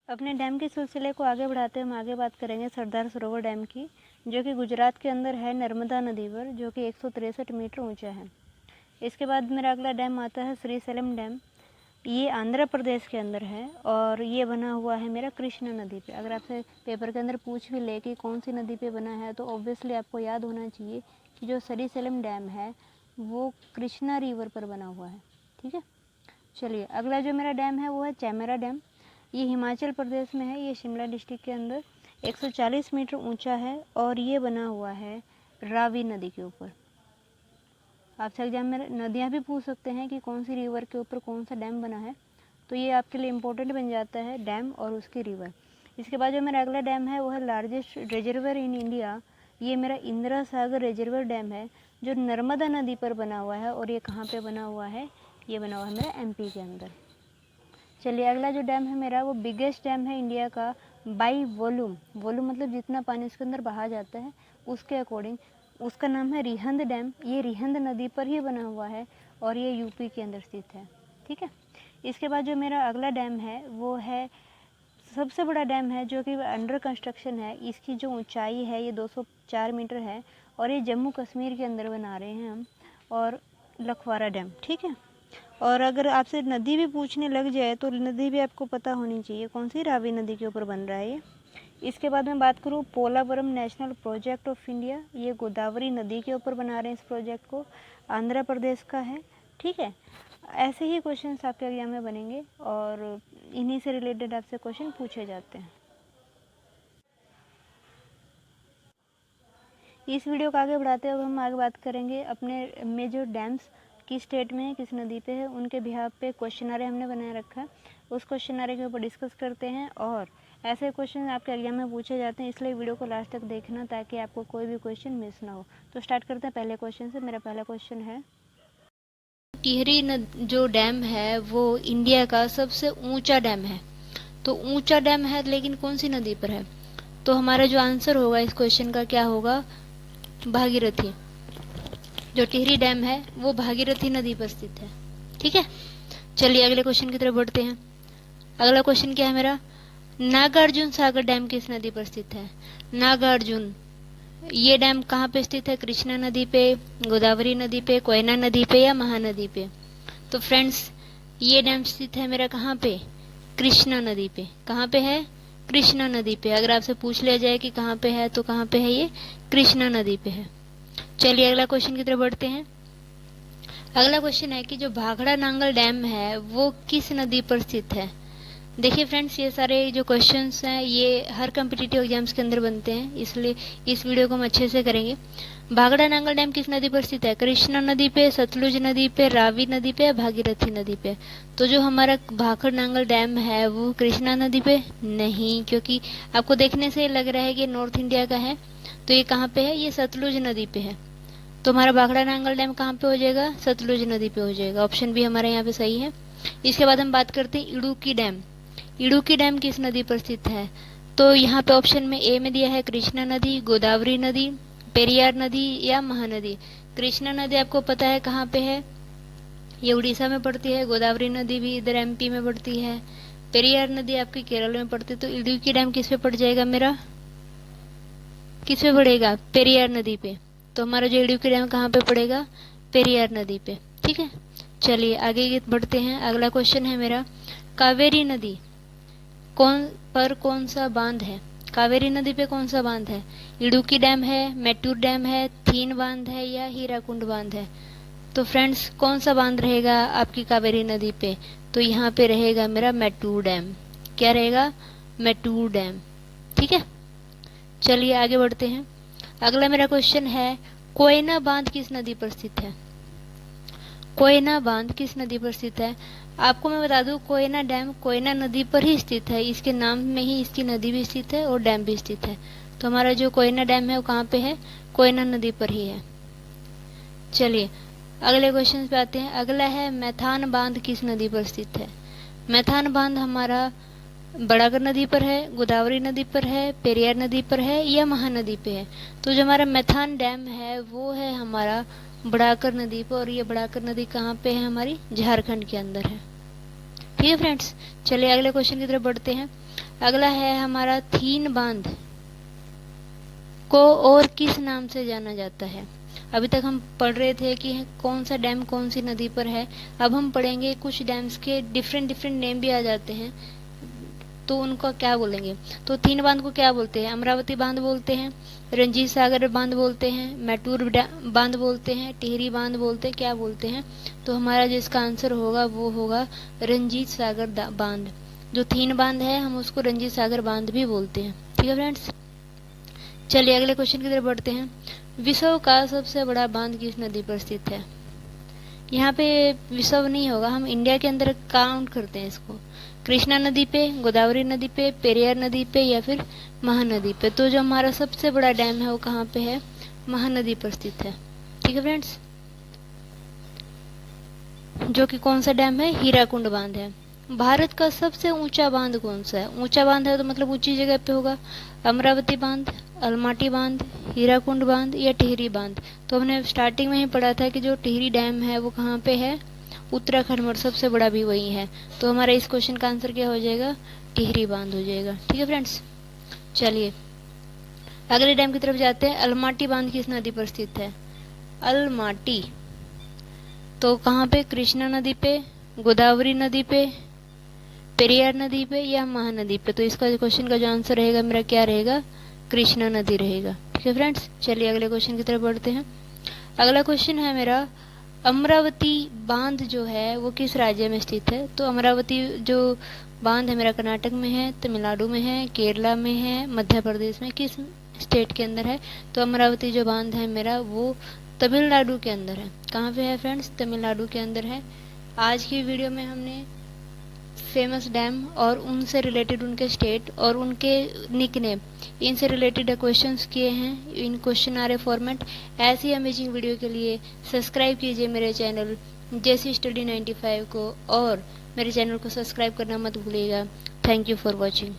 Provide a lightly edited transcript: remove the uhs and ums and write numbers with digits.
अपने डैम के सिलसिले को आगे बढ़ाते हुए हम आगे बात करेंगे सरदार सरोवर डैम की, जो कि गुजरात के अंदर है नर्मदा नदी पर, जो कि 163 मीटर ऊंचा है। इसके बाद मेरा अगला डैम आता है श्रीशैलम डैम। ये आंध्र प्रदेश के अंदर है और ये बना हुआ है मेरा कृष्णा नदी पे। अगर आपसे पेपर के अंदर पूछ भी ले कि कौन सी नदी पे बना है, तो ऑब्वियसली आपको याद होना चाहिए कि जो श्रीशैलम डैम है वो कृष्णा रिवर पर बना हुआ है। ठीक है, चलिए अगला जो मेरा डैम है वो है चैमेरा डैम। ये हिमाचल प्रदेश में है, ये शिमला डिस्ट्रिक्ट के अंदर 140 मीटर ऊंचा है और ये बना हुआ है रावी नदी के ऊपर। आपसे एग्जाम में नदियाँ भी पूछ सकते हैं कि कौन सी रिवर के ऊपर कौन सा डैम बना है, तो ये आपके लिए इम्पोर्टेंट बन जाता है, डैम और उसकी रिवर। इसके बाद जो मेरा अगला डैम है वो है लार्जेस्ट रिजर्वर इन इंडिया। ये मेरा इंदिरा सागर रिजर्वर डैम है, जो नर्मदा नदी पर बना हुआ है। और ये कहाँ पे बना हुआ है? ये बना हुआ है मेरा एमपी के अंदर। चलिए अगला जो डैम है मेरा वो बिगेस्ट डैम है इंडिया का बाई वॉल्यूम। वॉल्यूम मतलब जितना पानी उसके अंदर बहा जाता है उसके अकॉर्डिंग। उसका नाम है रिहंद डैम। ये रिहंद नदी पर ही बना हुआ है और ये यूपी के अंदर स्थित है। ठीक है, इसके बाद जो मेरा अगला डैम है वो है सबसे बड़ा डैम है, जो कि अंडर कंस्ट्रक्शन है। इसकी जो ऊंचाई है ये 204 मीटर है और ये जम्मू कश्मीर के अंदर बना रहे हैं हम, और लखवारा डैम। ठीक है, और अगर आपसे नदी भी पूछने लग जाए तो नदी भी आपको पता होनी चाहिए, कौन सी? रावी नदी के ऊपर बन रहा है ये। इसके बाद मैं बात करूँ Polavaram national project of India. ये गोदावरी नदी के ऊपर बना रहे हैं इस प्रोजेक्ट को, आंध्र प्रदेश का है। ठीक है, ऐसे ही क्वेश्चंस आपके एग्जाम में बनेंगे और इन्हीं से रिलेटेड आपसे क्वेश्चन पूछे जाते हैं। इस वीडियो को आगे बढ़ाते हुए हम आगे बात करेंगे अपने मेजर डैम्स किस स्टेट में है, किस नदी पे है, उनके बिहाफ पे क्वेश्चनरी हमने बनाए रखा है। उस क्वेश्चनरी के ऊपर डिस्कस करते हैं और ऐसे क्वेश्चन आपके एग्जाम में पूछे जाते हैं, इसलिए वीडियो को लास्ट तक देखना ताकि आपको कोई भी क्वेश्चन मिस ना हो। तो स्टार्ट करते हैं पहले क्वेश्चन से। मेरा पहला क्वेश्चन है, टिहरी जो डैम है वो इंडिया का सबसे ऊंचा डैम है। तो ऊंचा डैम है लेकिन कौन सी नदी पर है? तो हमारा जो आंसर होगा इस क्वेश्चन का क्या होगा? भागीरथी। जो टिहरी डैम है वो भागीरथी नदी पर स्थित है। ठीक है, चलिए अगले क्वेश्चन की तरफ बढ़ते हैं। अगला क्वेश्चन क्या है मेरा? नागार्जुन सागर डैम किस नदी पर स्थित है? नागार्जुन ये डैम कहाँ पे स्थित है? कृष्णा नदी पे, गोदावरी नदी पे, कोयना नदी पे या महानदी पे? तो फ्रेंड्स ये डैम स्थित है मेरा कहाँ पे? कृष्णा नदी पे। कहाँ पे है? कृष्णा नदी पे। अगर आपसे पूछ लिया जाए कि कहाँ पे है तो कहाँ पे है? ये कृष्णा नदी पे है। चलिए अगला क्वेश्चन की तरफ बढ़ते हैं। अगला क्वेश्चन है कि जो भाखड़ा नांगल डैम है वो किस नदी पर स्थित है? देखिए फ्रेंड्स, ये सारे जो क्वेश्चंस हैं ये हर कम्पिटिटिव एग्जाम्स के अंदर बनते हैं, इसलिए इस वीडियो को हम अच्छे से करेंगे। भाखड़ा नांगल डैम किस नदी पर स्थित है? कृष्णा नदी पे, सतलुज नदी पे, रावी नदी पे, भागीरथी नदी पे? तो जो हमारा भाखड़ नांगल डैम है वो कृष्णा नदी पे नहीं, क्योंकि आपको देखने से लग रहा है कि नॉर्थ इंडिया का है। तो ये कहाँ पे है? ये सतलुज नदी पे है। तो हमारा भाखड़ा नांगल डैम कहाँ पे हो जाएगा? सतलुज नदी पे हो जाएगा। ऑप्शन भी हमारे यहाँ पे सही है। इसके बाद हम बात करते हैं इडुक्की डैम। इडुक्की डैम किस नदी पर स्थित है? तो यहाँ पे ऑप्शन में ए में दिया है कृष्णा नदी, गोदावरी नदी, पेरियार नदी या महानदी। कृष्णा नदी आपको पता है कहाँ पे है? ये उड़ीसा में पड़ती है। गोदावरी नदी भी इधर एमपी में पड़ती है। पेरियार नदी आपकी केरल में पड़ती है। तो इडुक्की डैम किस पे पड़ जाएगा मेरा? किस पे पड़ेगा? पेरियार नदी पे। तो हमारा जो इडुक्की डैम कहाँ पे पड़ेगा? पेरियार नदी पे। ठीक है, चलिए आगे बढ़ते हैं। अगला क्वेश्चन है मेरा, कावेरी नदी कौन सा बांध है? कावेरी नदी पे कौन सा बांध है? इडुक्की डैम है, मेट्टूर डैम है, थीन बांध है या हीराकुंड बांध है? तो फ्रेंड्स कौन सा बांध रहेगा आपकी कावेरी नदी पे? तो यहाँ पे रहेगा मेरा मेट्टूर डैम। क्या रहेगा? मेट्टूर डैम। ठीक है, चलिए आगे बढ़ते हैं। अगला मेरा क्वेश्चन है, कोयना बांध किस नदी पर स्थित है? कोयना बांध किस नदी पर स्थित है? आपको मैं बता दूं, कोयना डैम कोयना नदी पर ही स्थित है। इसके नाम में ही इसकी नदी भी स्थित है और डैम भी स्थित है। तो हमारा जो कोयना डैम है वो कहाँ पे है? कोयना नदी पर ही है। चलिए अगले क्वेश्चन पे आते हैं। अगला है, मैथान बांध किस नदी पर स्थित है? मैथान बांध हमारा बड़ागर नदी पर है, गोदावरी नदी पर है, पेरियार नदी पर है या महानदी पे है? तो जो हमारा मैथान डैम है वो है हमारा बड़ाकर नदी पर, और ये बड़ाकर नदी कहाँ पे है? हमारी झारखंड के अंदर है। ठीक है फ्रेंड्स, चलिए अगले क्वेश्चन की तरफ बढ़ते हैं। अगला है हमारा थीन बांध को और किस नाम से जाना जाता है। अभी तक हम पढ़ रहे थे कि कौन सा डैम कौन सी नदी पर है। अब हम पढ़ेंगे कुछ डैम्स के डिफरेंट नेम भी आ जाते हैं, तो उनका क्या बोलेंगे। तो थीन बांध को क्या बोलते हैं, अमरावती बांध बोलते हैं, रंजीत सागर बांध बोलते हैं, मैटूर बांध बोलते हैं, टिहरी बांध बोलते हैं, क्या बोलते हैं। तो हमारा जिसका आंसर होगा वो होगा रंजीत सागर बांध। जो थीन बांध है हम उसको रंजीत सागर बांध भी बोलते हैं। ठीक है फ्रेंड्स, चलिए अगले क्वेश्चन की तरफ बढ़ते हैं। विश्व का सबसे बड़ा बांध किस नदी पर स्थित है। यहाँ पे विश्व नहीं होगा, हम इंडिया के अंदर काउंट करते हैं इसको। कृष्णा नदी पे, गोदावरी नदी पे, पेरियार नदी पे या फिर महानदी पे। तो जो हमारा सबसे बड़ा डैम है वो कहाँ पे है, महानदी पर स्थित है। ठीक है फ्रेंड्स, जो कि कौन सा डैम है, हीराकुंड बांध है। भारत का सबसे ऊंचा बांध कौन सा है। ऊंचा बांध है तो मतलब ऊंची जगह पे होगा। अमरावती बांध, अलमाटी बांध, हीराकुंड बांध या टिहरी बांध। तो हमने स्टार्टिंग में ही पढ़ा था कि जो टिहरी डैम है वो कहाँ पे है, उत्तराखंड में, और सबसे बड़ा भी वही है। तो हमारा इस क्वेश्चन का आंसर क्या हो जाएगा, टिहरी बांध हो जाएगा। ठीक है फ्रेंड्स, चलिए अगले डैम की तरफ जाते हैं। अलमाटी बांध किस नदी पर स्थित है, अलमाटी। तो कहाँ पे, कृष्णा नदी पे, गोदावरी नदी पे, पेरियार नदी पे या महानदी पे। तो इसका क्वेश्चन का जो आंसर रहेगा मेरा क्या रहेगा, कृष्णा नदी रहेगा। ठीक है फ्रेंड्स, चलिए अगले क्वेश्चन की तरफ बढ़ते हैं। अगला क्वेश्चन है मेरा, अमरावती बांध जो है वो किस राज्य में स्थित है। तो अमरावती जो बांध है मेरा कर्नाटक में है, तमिलनाडु में है, केरला में है, मध्य प्रदेश में, किस स्टेट के अंदर है। तो अमरावती जो बांध है मेरा वो तमिलनाडु के अंदर है। कहाँ पे है फ्रेंड्स, तमिलनाडु के अंदर है। आज की वीडियो में हमने फेमस डैम और उनसे रिलेटेड उनके स्टेट और उनके निकनेम, इनसे रिलेटेड क्वेश्चंस किए हैं इन क्वेश्चन आ रहे फॉर्मेट। ऐसी अमेजिंग वीडियो के लिए सब्सक्राइब कीजिए मेरे चैनल जेसी स्टडी 95 को, और मेरे चैनल को सब्सक्राइब करना मत भूलिएगा। Thank you for watching.